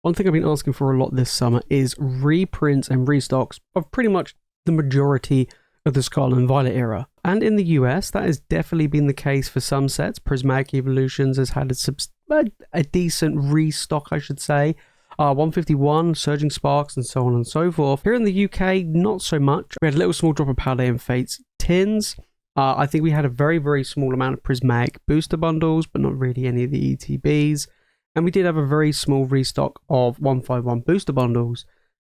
One thing I've been asking for a lot this summer is reprints and restocks of pretty much the majority of the Scarlet and Violet era. And in the US, that has definitely been the case for some sets. Prismatic Evolutions has had a decent restock, I should say. 151, Surging Sparks, and so on and so forth. Here in the UK, not so much. We had a little small drop of Paladin Fates tins. I think we had a very, very small amount of Prismatic booster bundles, but not really any of the ETBs. And we did have a very small restock of 151 booster bundles.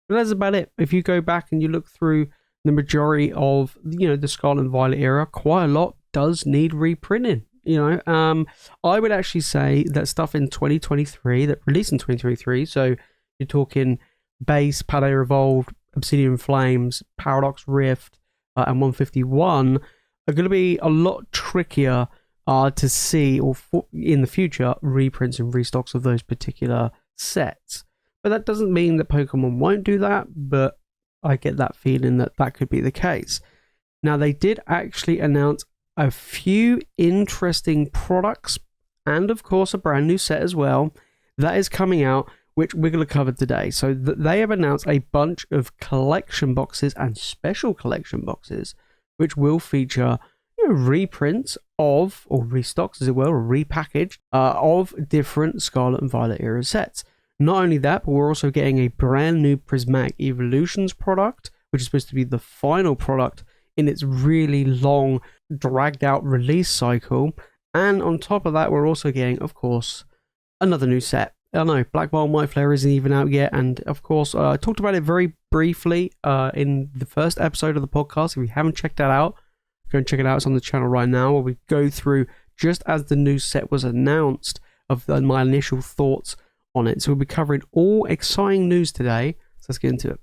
But that's about it. If you go back and you look through the majority of, the Scarlet and Violet era, quite a lot does need reprinting. I would actually say that stuff in 2023, that released in 2023, so you're talking Base, Paladin Evolved, Obsidian Flames, Paradox Rift, and 151, are going to be a lot trickier to see, or in the future, reprints and restocks of those particular sets. But that doesn't mean that Pokemon won't do that, but I get that feeling that that could be the case. Now, they did actually announce a few interesting products, and of course a brand new set as well, that is coming out, which we're going to cover today. So they have announced a bunch of collection boxes and special collection boxes, which will feature reprints of, or restocks as it were, or repackaged of different Scarlet and Violet era sets. Not only that, but we're also getting a brand new Prismatic Evolutions product, which is supposed to be the final product in its really long, dragged out release cycle. And on top of that, we're also getting, of course, another new set. I know, Black Ball and White Flare isn't even out yet, and of course, I talked about it very briefly in the first episode of the podcast. If you haven't checked that out, go and check it out. It's on the channel right now, where we go through, just as the new set was announced, of my initial thoughts on it. So we'll be covering all exciting news today, so let's get into it.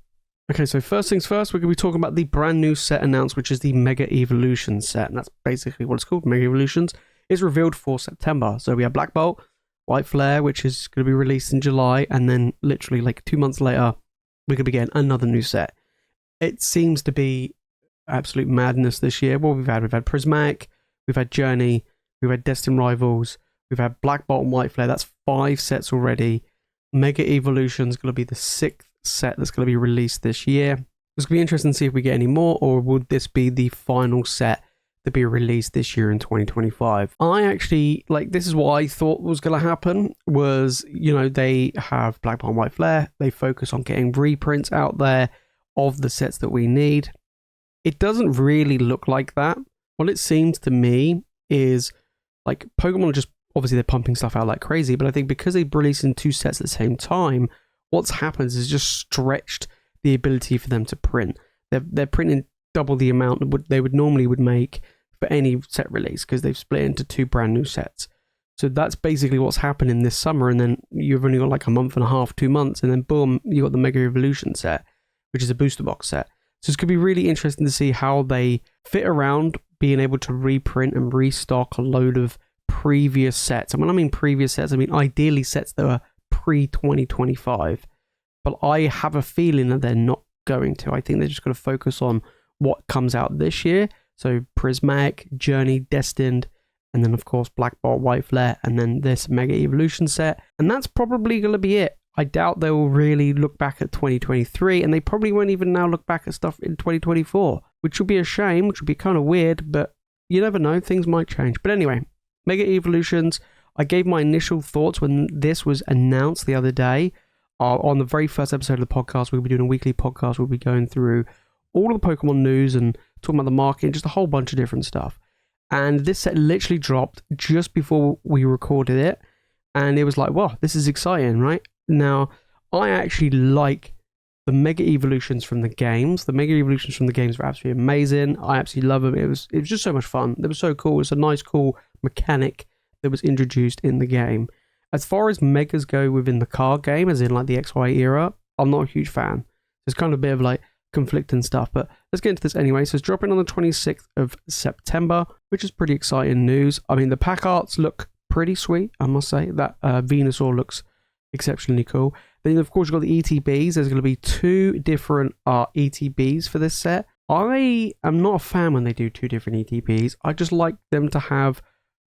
Okay, so first things first, we're going to be talking about the brand new set announced, which is the Mega Evolution set, and that's basically what it's called. Mega Evolutions is revealed for September. So we have Black Bolt, White Flare, which is going to be released in July, and then literally like 2 months later, we're going to be getting another new set. It seems to be absolute madness this year. What we've had Prismatic, we've had Journey, we've had Destined Rivals, we've had Black Bolt and White Flare. That's 5 sets already. Mega Evolution is going to be the 6th set that's going to be released this year. It's going to be interesting to see if we get any more, or would this be the final set to be released this year in 2025. I actually, this is what I thought was going to happen, was, they have Black Ball and White Flare, they focus on getting reprints out there of the sets that we need. It doesn't really look like that. What it seems to me is, Pokemon just, obviously they're pumping stuff out like crazy, but I think because they're releasing 2 sets at the same time, what's happened is just stretched the ability for them to print. They're printing double the amount that they would normally make for any set release, because they've split into 2 brand new sets. So that's basically what's happening this summer, and then you've only got a month and a half, 2 months, and then boom, you got the Mega Evolution set, which is a booster box set. So it's going to be really interesting to see how they fit around being able to reprint and restock a load of previous sets. And when I mean previous sets, I mean ideally sets that are pre-2025. But I have a feeling that they're not going to. I think they're just going to focus on what comes out this year. So Prismatic, Journey, Destined, and then of course Black Bolt, White Flare, and then this Mega Evolution set. And that's probably going to be it. I doubt they will really look back at 2023, and they probably won't even now look back at stuff in 2024, which would be a shame, which would be kind of weird, but you never know, things might change. But anyway, Mega Evolutions, I gave my initial thoughts when this was announced the other day. On the very first episode of the podcast, we'll be doing a weekly podcast. We'll be going through all of the Pokemon news and talking about the market and just a whole bunch of different stuff. And this set literally dropped just before we recorded it. And it was like, wow, this is exciting, right? Now, I actually like the Mega Evolutions from the games. The Mega Evolutions from the games were absolutely amazing. I absolutely love them. It was just so much fun. It was so cool. It's a nice, cool mechanic that was introduced in the game. As far as Megas go within the card game, as in the XY era, I'm not a huge fan. There's kind of a bit of conflicting stuff, but let's get into this anyway. So it's dropping on the 26th of September, which is pretty exciting news. I mean, the pack arts look pretty sweet, I must say. That Venusaur looks exceptionally cool. Then, of course, you've got the ETBs. There's going to be 2 different ETBs for this set. I am not a fan when they do 2 different ETBs. I just like them to have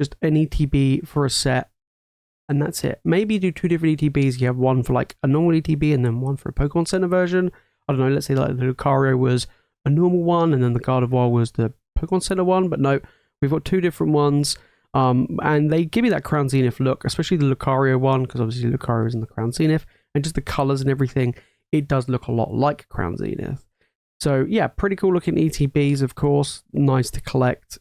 just an ETB for a set and that's it. Maybe do 2 different ETBs. You have one for like a normal ETB and then one for a Pokemon Center version. I don't know, let's say like the Lucario was a normal one and then the Gardevoir was the Pokemon Center one, but no, we've got 2 different ones. And they give you that Crown Zenith look, especially the Lucario one, because obviously Lucario is in the Crown Zenith, and just the colors and everything, it does look a lot like Crown Zenith. So yeah, pretty cool looking ETBs, of course, nice to collect.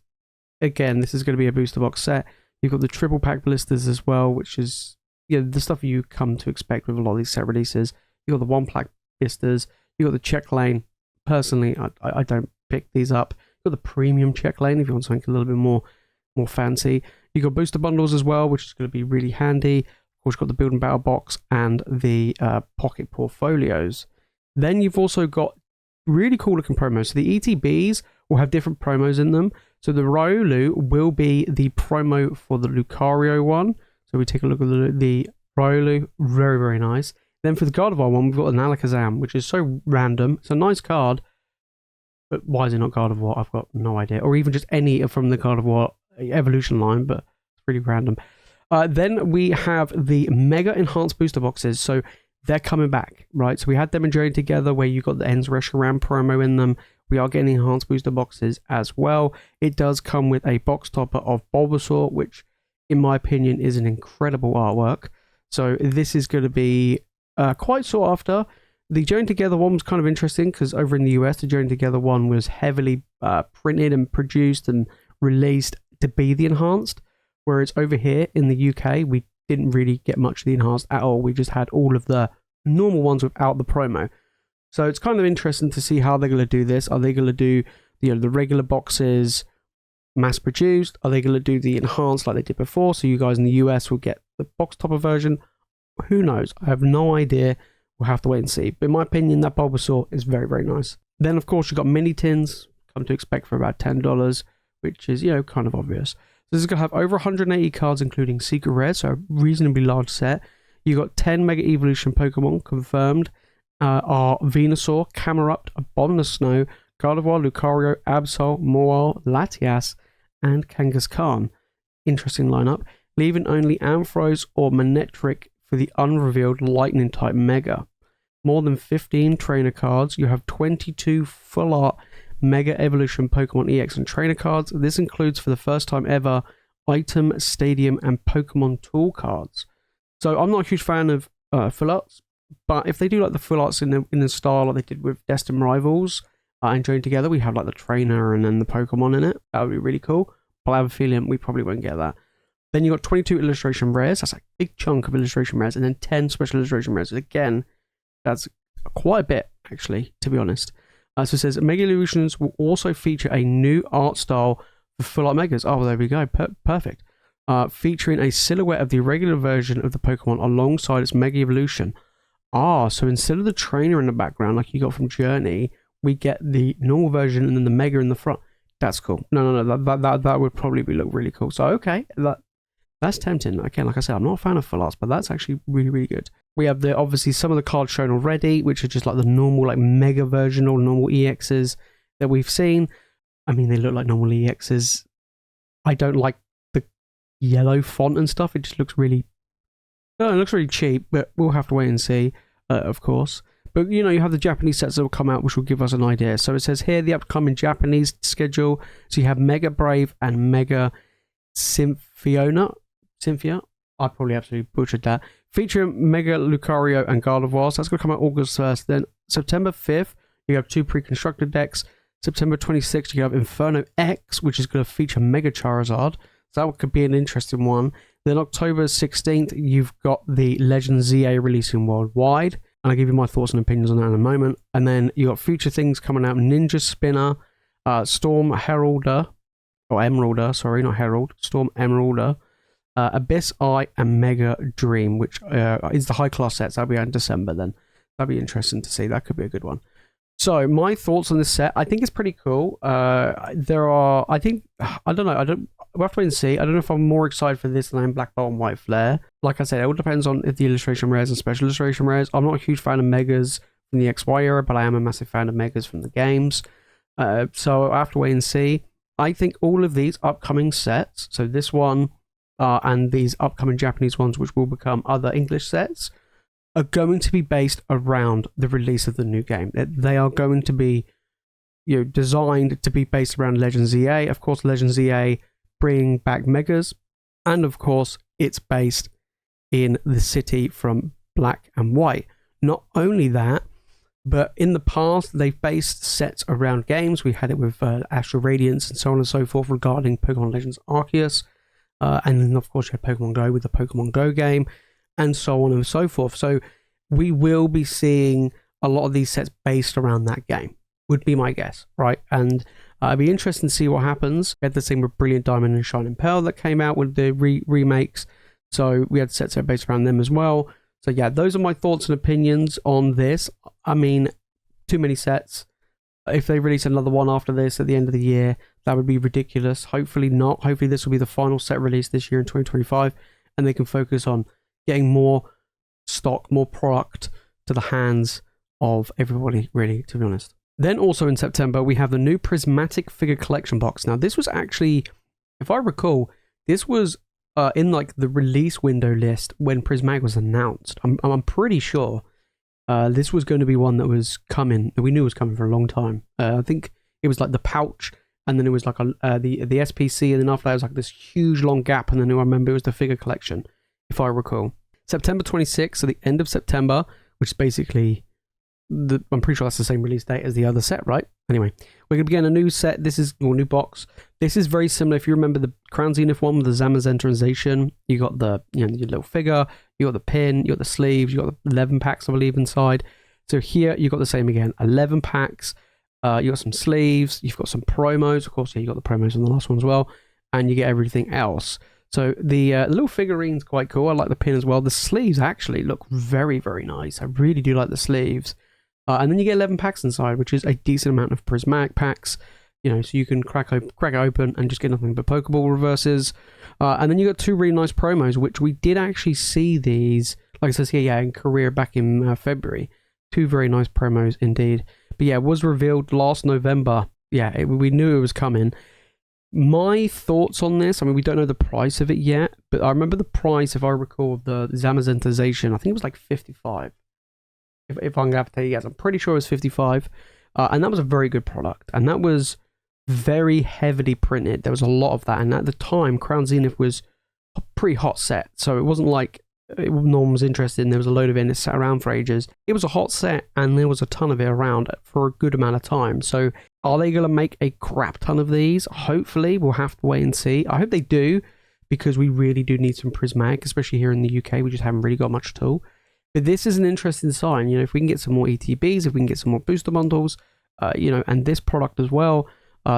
Again, this is going to be a booster box set. You've got the triple pack blisters as well, which is the stuff you come to expect with a lot of these set releases. You've got the 1 pack blisters, you've got the check lane. Personally, I don't pick these up. You've got the premium check lane if you want something a little bit more fancy. You've got booster bundles as well, which is going to be really handy. Of course, you've got the build and battle box and the pocket portfolios. Then you've also got really cool looking promos. So the ETBs will have different promos in them. So the Riolu will be the promo for the Lucario one. So we take a look at the Riolu, very, very nice. Then for the Gardevoir one, we've got an Alakazam, which is so random. It's a nice card, but why is it not Gardevoir? I've got no idea. Or even just any from the Gardevoir evolution line, but it's pretty random. Then we have the Mega Enhanced Booster Boxes. So they're coming back, right? So we had them in Journey Together where you got the Ends Reshiram promo in them. We are getting Enhanced Booster Boxes as well. It does come with a box topper of Bulbasaur, which in my opinion is an incredible artwork. So this is going to be quite sought after. The Journey Together one was kind of interesting because over in the US, the Journey Together one was heavily printed and produced and released to be the enhanced, whereas over here in the UK, we didn't really get much of the enhanced at all. We just had all of the normal ones without the promo. So it's kind of interesting to see how they're going to do this. Are they going to do the regular boxes mass produced? Are they going to do the enhanced like they did before? So you guys in the US will get the box topper version. Who knows? I have no idea. We'll have to wait and see. But in my opinion, that Bulbasaur is very, very nice. Then, of course, you've got mini tins, come to expect for about $10, which is, kind of obvious. So this is going to have over 180 cards, including secret rares, so a reasonably large set. You've got 10 Mega Evolution Pokemon confirmed. Are Venusaur, Camerupt, Abomasnow, Gardevoir, Lucario, Absol, Mawile, Latias, and Kangaskhan. Interesting lineup. Leaving only Ampharos or Manectric for the unrevealed Lightning type Mega. More than 15 trainer cards. You have 22 full art Mega Evolution Pokemon EX and trainer cards. This includes for the first time ever item, stadium, and Pokemon tool cards. So I'm not a huge fan of full arts, but if they do like the full arts in the style like they did with Destined Rivals and Join Together, we have like the trainer and then the Pokemon in it. That would be really cool. But I have a feeling we probably won't get that. Then you've got 22 illustration rares. That's a big chunk of illustration rares. And then 10 special illustration rares. Again, that's quite a bit, actually, to be honest. So it says, Mega Evolutions will also feature a new art style for full art Megas. Oh, well, there we go. Perfect. Featuring a silhouette of the regular version of the Pokemon alongside its Mega Evolution. So instead of the trainer in the background, like you got from Journey, we get the normal version and then the Mega in the front. That's cool. No. That would probably look really cool. So, okay. That's tempting. Again, like I said, I'm not a fan of full arts, but that's actually really, really good. We have obviously some of the cards shown already, which are just like the normal like Mega version or normal EXs that we've seen. I mean, they look like normal EXs. I don't like the yellow font and stuff. It just looks really... it looks really cheap, but we'll have to wait and see, of course. But, you have the Japanese sets that will come out, which will give us an idea. So it says here, the upcoming Japanese schedule. So you have Mega Brave and Mega Cynthia. I probably absolutely butchered that. Featuring Mega Lucario and Gardevoir. So that's going to come out August 1st. Then September 5th, you have 2 pre-constructed decks. September 26th, you have Inferno X, which is going to feature Mega Charizard. So that could be an interesting one. Then October 16th, you've got the Legend ZA releasing worldwide. And I'll give you my thoughts and opinions on that in a moment. And then you got future things coming out. Ninja Spinner, Storm Heralder, or Emeralder, sorry, not Herald. Storm Emeralder, Abyss Eye, and Mega Dream, which is the high class sets. That'll be out in December then. That'll be interesting to see. That could be a good one. So my thoughts on this set, I think it's pretty cool. We'll have to wait and see. I don't know if I'm more excited for this than I'm Black Belt and White Flare. Like I said, it all depends on if the illustration rares and special illustration rares. I'm not a huge fan of Megas from the XY era, but I am a massive fan of Megas from the games. So I have to wait and see. I think all of these upcoming sets, so this one, and these upcoming Japanese ones, which will become other English sets, are going to be based around the release of the new game. They are going to be, designed to be based around Legends EA. Of course, Legends EA bring back Megas, and of course, it's based in the city from Black and White. Not only that, but in the past, they've based sets around games. We had it with Astral Radiance and so on and so forth regarding Pokemon Legends Arceus. And then, of course, you had Pokemon Go with the Pokemon Go game, and so on and so forth. So we will be seeing a lot of these sets based around that game, would be my guess, right? And it'd be interesting to see what happens. We had the same with Brilliant Diamond and Shining Pearl that came out with the remakes. So we had sets that are based around them as well. So yeah, those are my thoughts and opinions on this. I mean, too many sets. If they release another one after this at the end of the year, that would be ridiculous. Hopefully not. Hopefully this will be the final set released this year in 2025, and they can focus on getting more stock, more product to the hands of everybody, really, to be honest. Then also in September, we have the new Prismatic Figure Collection box. Now, this was actually, if I recall, this was in like the release window list when Prismatic was announced. I'm pretty sure this was going to be one that was coming, that we knew was coming for a long time. I think it was like the pouch, and then it was like the SPC, and then after that it was like this huge long gap, and then I remember it was the figure collection, if I recall. September 26th, so the end of September, which is basically, I'm pretty sure that's the same release date as the other set, right? Anyway, we're going to begin a new set. This is your new box. This is very similar. If you remember the Crown Zenith one with the Zamazenta and Zacian, you got the your little figure, you got the pin, you got the sleeves, you got the 11 packs, I believe, inside. So here you got the same again, 11 packs. You got some sleeves, you've got some promos. Of course, yeah, you got the promos on the last one as well, and you get everything else. So the little figurine's quite cool. I like the pin as well. The sleeves actually look very, very nice. I really do like the sleeves. And then you get 11 packs inside, which is a decent amount of Prismatic packs, so you can crack it open and just get nothing but Pokeball reverses. And then you got two really nice promos, which we did actually see these, like it says here, in Korea back in February. Two very nice promos indeed. But yeah, it was revealed last November. Yeah, we knew it was coming. My thoughts on this, I mean, we don't know the price of it yet, but I remember the price, if I recall, of the Zamazenta Zacian. I think it was like 55. If I'm going to have to tell you guys, I'm pretty sure it was 55. And that was a very good product. And that was very heavily printed. There was a lot of that. And at the time, Crown Zenith was a pretty hot set. So it wasn't like no one was interested and there was a load of it and it sat around for ages. It was a hot set and there was a ton of it around for a good amount of time. So are they going to make a crap ton of these? Hopefully. We'll have to wait and see. I hope they do, because we really do need some Prismatic, especially here in the UK. We just haven't really got much at all. But this is an interesting sign. If we can get some more ETBs, if we can get some more booster bundles, and this product as well,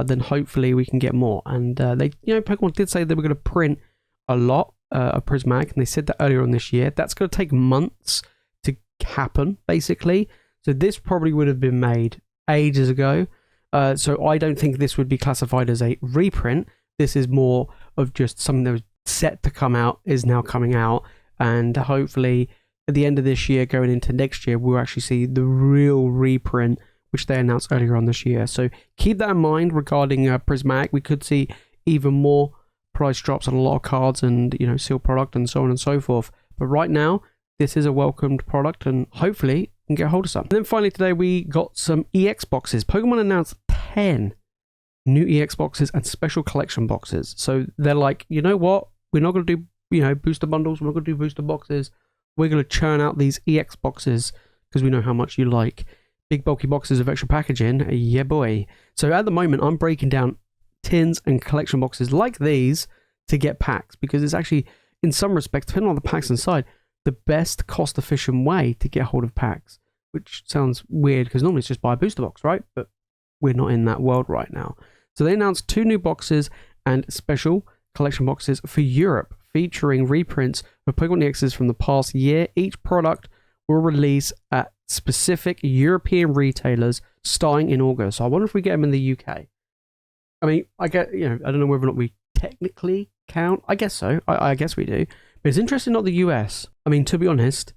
then hopefully we can get more. And Pokemon did say they were going to print a lot of Prismatic, and they said that earlier on this year. That's going to take months to happen, basically. So this probably would have been made ages ago. So I don't think this would be classified as a reprint. This is more of just something that was set to come out, is now coming out, and hopefully at the end of this year, going into next year, we'll actually see the real reprint, which they announced earlier on this year. So keep that in mind regarding Prismatic. We could see even more price drops on a lot of cards and, sealed product and so on and so forth. But right now, this is a welcomed product, and hopefully you can get hold of some. And then finally today, we got some EX boxes. Pokemon announced 10 new EX boxes and special collection boxes. So they're like, you know what? We're not going to do, booster bundles. We're not going to do booster boxes. We're going to churn out these EX boxes because we know how much you like big bulky boxes of extra packaging. Yeah, boy. So at the moment, I'm breaking down tins and collection boxes like these to get packs, because it's actually, in some respects, depending on the packs inside, the best cost-efficient way to get hold of packs, which sounds weird because normally it's just buy a booster box, right? But we're not in that world right now. So they announced 2 new boxes and special collection boxes for Europe, featuring reprints of Pokemon EXs from the past year. Each product will release at specific European retailers starting in August. So I wonder if we get them in the UK. I mean, I get, I don't know whether or not we technically count. I guess so. I guess we do. But it's interesting, not the US. I mean, to be honest,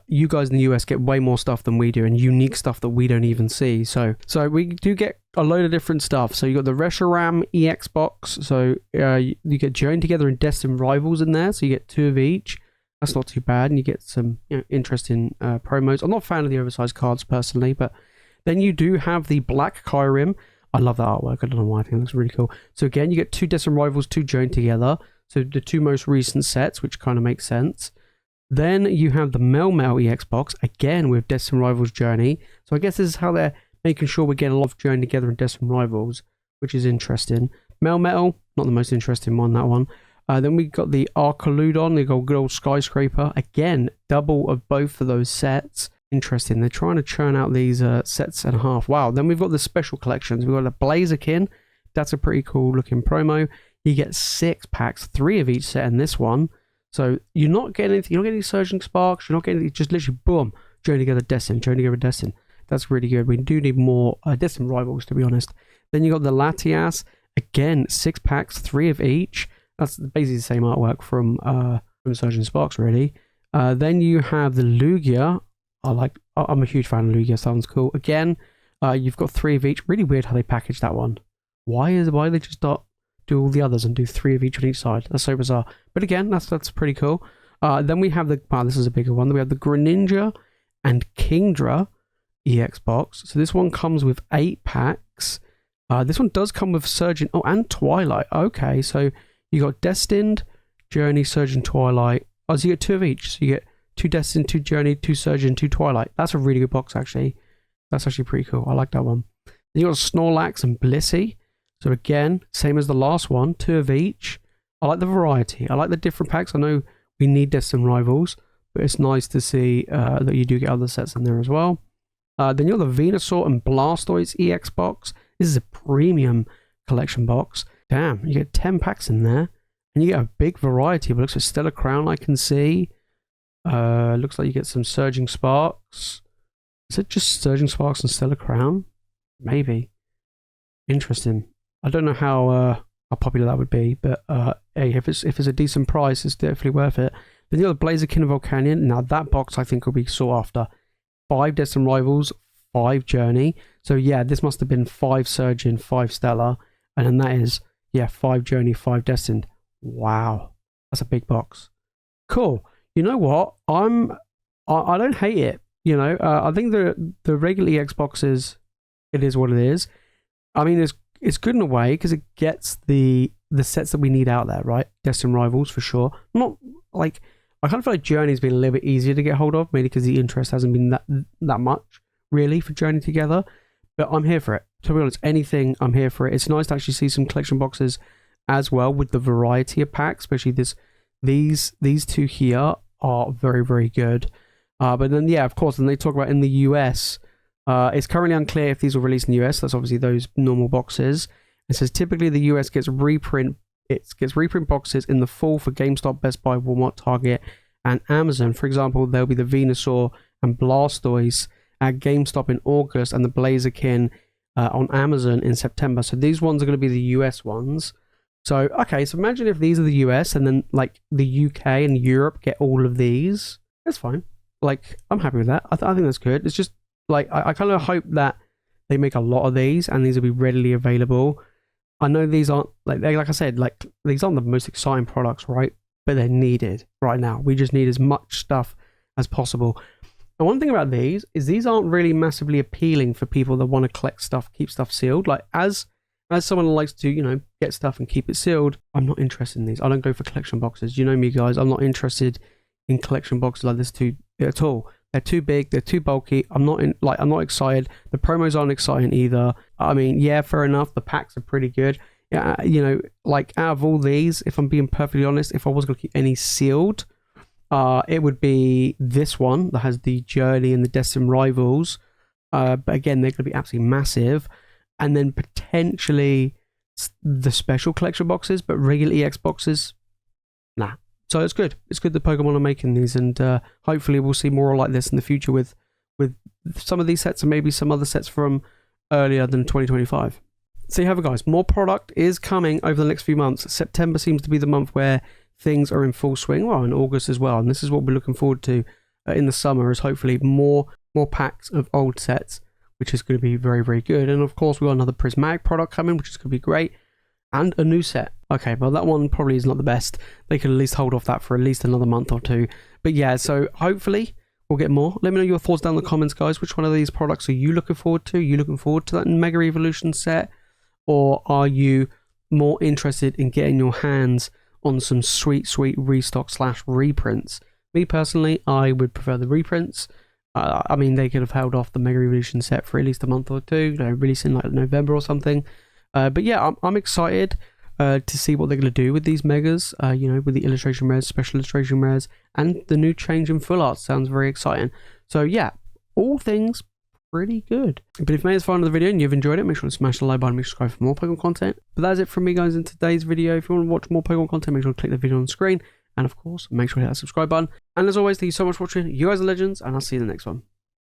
you guys in the US get way more stuff than we do, and unique stuff that we don't even see. So we do get a load of different stuff. So you got the Reshiram EX box. So you get Journey Together and Destined Rivals in there. So you get 2 of each. That's not too bad, and you get some interesting promos. I'm not a fan of the oversized cards personally, but then you do have the Black Kyurem. I love that artwork. I don't know why. I think it looks really cool. So again, you get 2 Destined Rivals, 2 Journey Together. So the 2 most recent sets, which kind of makes sense. Then you have the Melmetal EX box, again with Destined Rivals Journey. So I guess this is how they're making sure we're getting a lot of Journey Together and Destined Rivals, which is interesting. Melmetal, not the most interesting one, that one. Then we got the Archaludon, the good old Skyscraper. Again, double of both of those sets. Interesting. They're trying to churn out these sets and a half. Wow. Then we've got the special collections. We've got a Blaziken. That's a pretty cool looking promo. You get 6 packs, 3 of each set in this one. So you're not getting anything. You're not getting any Surging Sparks. You're not getting just literally boom. Journey Together, Destined. Journey Together, Destined. That's really good. We do need more Destined Rivals, to be honest. Then you got the Latias. Again, 6 packs, 3 of each. That's basically the same artwork from Surging Sparks, really. Then you have the Lugia. I'm a huge fan of Lugia. Sounds cool. Again, you've got 3 of each. Really weird how they package that one. Why they just not do all the others and do 3 of each on each side? That's so bizarre. But again, that's pretty cool. Then we have this is a bigger one. Then we have the Greninja and Kingdra EX box. So this one comes with 8 packs. This one does come with Surging. Oh, and Twilight. Okay, so you got Destined, Journey, Surging, Twilight. Oh, so you get 2 of each. So you get 2 Destined, 2 Journey, 2 Surging, 2 Twilight. That's a really good box, actually. That's actually pretty cool. I like that one. Then you got Snorlax and Blissey. So again, same as the last one, 2 of each. I like the variety. I like the different packs. I know we need Destined Rivals, but it's nice to see that you do get other sets in there as well. Then you got the Venusaur and Blastoise EX box. This is a premium collection box. Damn, you get 10 packs in there, and you get a big variety. But it looks like Stellar Crown, I can see. Looks like you get some Surging Sparks. Is it just Surging Sparks and Stellar Crown? Maybe. Interesting. I don't know how popular that would be, but hey, if it's a decent price, it's definitely worth it. Then you got the Blaziken and Volcanion. Now that box I think will be sought after. 5 Destined Rivals, 5 Journey. So yeah, this must have been 5 Surging, 5 Stellar, and then that is 5 Journey, 5 Destined. Wow, that's a big box. Cool. You know what? I don't hate it. I think the regular EX boxes, it is what it is. I mean, it's good in a way because it gets the sets that we need out there, right? Destined Rivals for sure. Not like I kind of feel like Journey's been a little bit easier to get hold of, mainly because the interest hasn't been that much really for Journey Together. But I'm here for it. To be honest, anything, I'm here for it. It's nice to actually see some collection boxes as well with the variety of packs, especially these 2 here are very, very good. But then of course, when they talk about in the US. It's currently unclear if these will release in the US. That's obviously those normal boxes. It says typically the US gets reprint boxes in the fall for GameStop, Best Buy, Walmart, Target, and Amazon. For example, there'll be the Venusaur and Blastoise at GameStop in August and the Blaziken on Amazon in September. So these ones are going to be the US ones. So okay, so imagine if these are the US and then like the UK and Europe get all of these. That's fine. Like I'm happy with that. I think that's good. It's just like I kind of hope that they make a lot of these and these will be readily available. I know these aren't like I said, like these aren't the most exciting products, right? But they're needed right now. We just need as much stuff as possible. And one thing about these is these aren't really massively appealing for people that want to collect stuff, keep stuff sealed. Like as someone who likes to, get stuff and keep it sealed, I'm not interested in these. I don't go for collection boxes. You know me, guys. I'm not interested in collection boxes like this at all. They're too big. They're too bulky. I'm not excited. The promos aren't exciting either. I mean, yeah, fair enough. The packs are pretty good. Yeah, like out of all these, if I'm being perfectly honest, if I was going to keep any sealed, it would be this one that has the Journey and the Destined Rivals. But again, they're going to be absolutely massive. And then potentially the special collection boxes, but regular EX boxes, nah. So it's good. It's good that Pokemon are making these, and hopefully we'll see more like this in the future with some of these sets and maybe some other sets from earlier than 2025. So you have it, guys. More product is coming over the next few months. September seems to be the month where things are in full swing. Well, in August as well. And this is what we're looking forward to in the summer is hopefully more packs of old sets, which is going to be very, very good. And of course, we've got another Prismatic product coming, which is going to be great. And a new set. Okay, well, that one probably is not the best. They could at least hold off that for at least another month or two. But yeah, so hopefully we'll get more. Let me know your thoughts down in the comments, guys. Which one of these products are you looking forward to? Are you looking forward to that Mega Evolution set? Or are you more interested in getting your hands on some sweet restock / reprints? Me personally, I would prefer the reprints. I mean, they could have held off the Mega Evolution set for at least a month or two, you know, releasing like November or something. But yeah, I'm excited to see what they're going to do with these megas, you know, with the illustration rares, special illustration rares, and the new change in full art. Sounds very exciting. So yeah, all things pretty good. But if you made this far into the video and you've enjoyed it, make sure to smash the like button, make sure to subscribe for more Pokemon content. But that's it from me, guys, in today's video. If you want to watch more Pokemon content, make sure to click the video on the screen. And of course, make sure to hit that subscribe button. And as always, thank you so much for watching. You guys are legends, and I'll see you in the next one.